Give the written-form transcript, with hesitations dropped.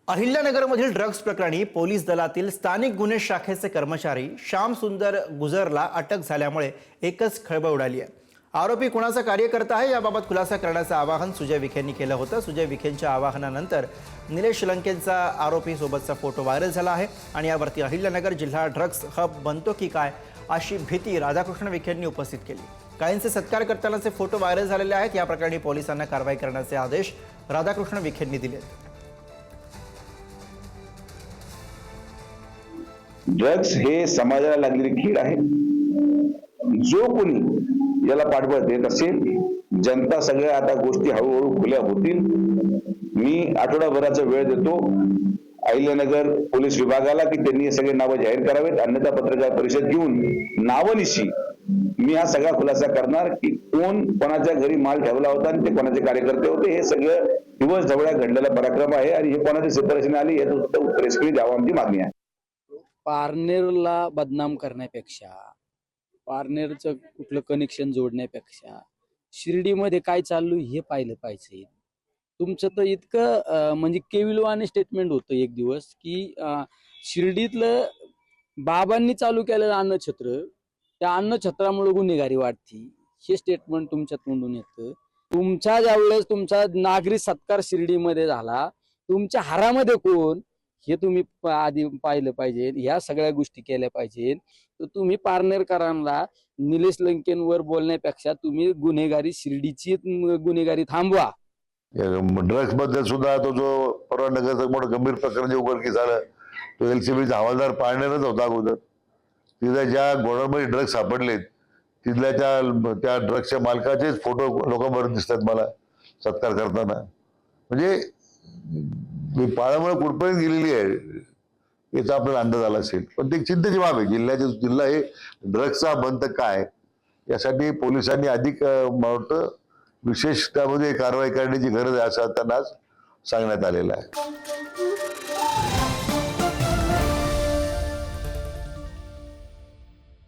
अहिल्यानगरमधील drugs प्रकरणी police दलातील स्थानिक गुन्हे शाखेचे कर्मचारी श्याम सुंदर गुजरला अटक झाल्यामुळे एकच खळबळ उडाली आहे। आरोपी कुणाचा कार्यकर्ता आहे याबाबत खुलासा करण्याचं आवाहन सुजय विखेंनी केलं होतं। सुजय विखेंच्या आवाहनानंतर निलेश लंकेंचा आरोपी सोबतचा फोटो व्हायरल झाला आहे आणि यावरती अहिल्यानगर जिल्हा ड्रग्ज हब बनतो की काय अशी भीती राधाकृष्ण विखेंनी उपस्थित केली। काहींचे सत्कार करतानाचे फोटो व्हायरल झालेले आहेत। या प्रकरणी पोलिसांना कारवाई करण्याचे आदेश राधाकृष्ण विखेंनी दिले। ड्रग्स हे समाजाला लागलेली कीड आहे। जो कोणी याला पाठबळ देत असेल, जनता सगळ्या आता गोष्टी हळूहळू खुल्या होतील। मी आठवडाभराचा वेळ देतो अहिल्यानगर पोलीस विभागाला की त्यांनी हे सगळे नावं जाहीर करावेत, अन्यथा पत्रकार परिषद घेऊन नावनिशी मी हा सगळा खुलासा करणार की कोण कोणाच्या घरी माल ठेवला होता आणि ते कोणाचे कार्यकर्ते होते। हे सगळं दिवस ढवळ्या घडलेला पराक्रम आहे आणि हे कोणाच्या शिफारशीने आली याचं उत्तर द्यावं आमची मागणी आहे। पारनेरला बदनाम करण्यापेक्षा, पारनेरचं कुठलं कनेक्शन जोडण्यापेक्षा शिर्डीमध्ये काय चालू हे पाहिलं पाहिजे। तुमचं तर इतकं म्हणजे केविलवाने स्टेटमेंट होतं एक दिवस की शिर्डीतलं बाबांनी चालू केलेलं अन्नछत्र, त्या अन्नछत्रामुळे गुन्हेगारी वाढती, हे स्टेटमेंट तुमच्या तोंडून येतं। तुमच्या ज्यावेळेस तुमचा नागरी सत्कार शिर्डीमध्ये झाला, तुमच्या हारामध्ये कोण हे तुम्ही आधी पाहिलं पाहिजे। ह्या सगळ्या गोष्टी केल्या पाहिजेत। तर तुम्ही पारनेरकरांना निलेश लंकेंवर बोलण्यापेक्षा तुम्ही गुन्हेगारी शिर्डीची गुन्हेगारी थांबवा। ड्रग्स बद्दल सुद्धा तो जो परवा नगरचं मोठं गंभीर प्रकरण जे उघडकीस झालं, तो एलसीबीचा हवालदार पारनेरच होता अगोदर। तिथं ज्या गोडाऊनमध्ये ड्रग्स सापडलेत तिथल्या त्या ड्रग्सच्या मालकाचेच फोटो लोकांवर दिसतात मला सत्कार करताना। म्हणजे पाळामुळे कुठपर्यंत गेलेली आहे याचा आपल्याला अंदाज आला असेल। पण ते चिंतेची बाब आहे। जिल्हा हे ड्रग्सचा बंद काय यासाठी पोलिसांनी अधिक विशेष त्यामध्ये कारवाई करण्याची गरज आहे असं त्यांना आज सांगण्यात आलेलं आहे।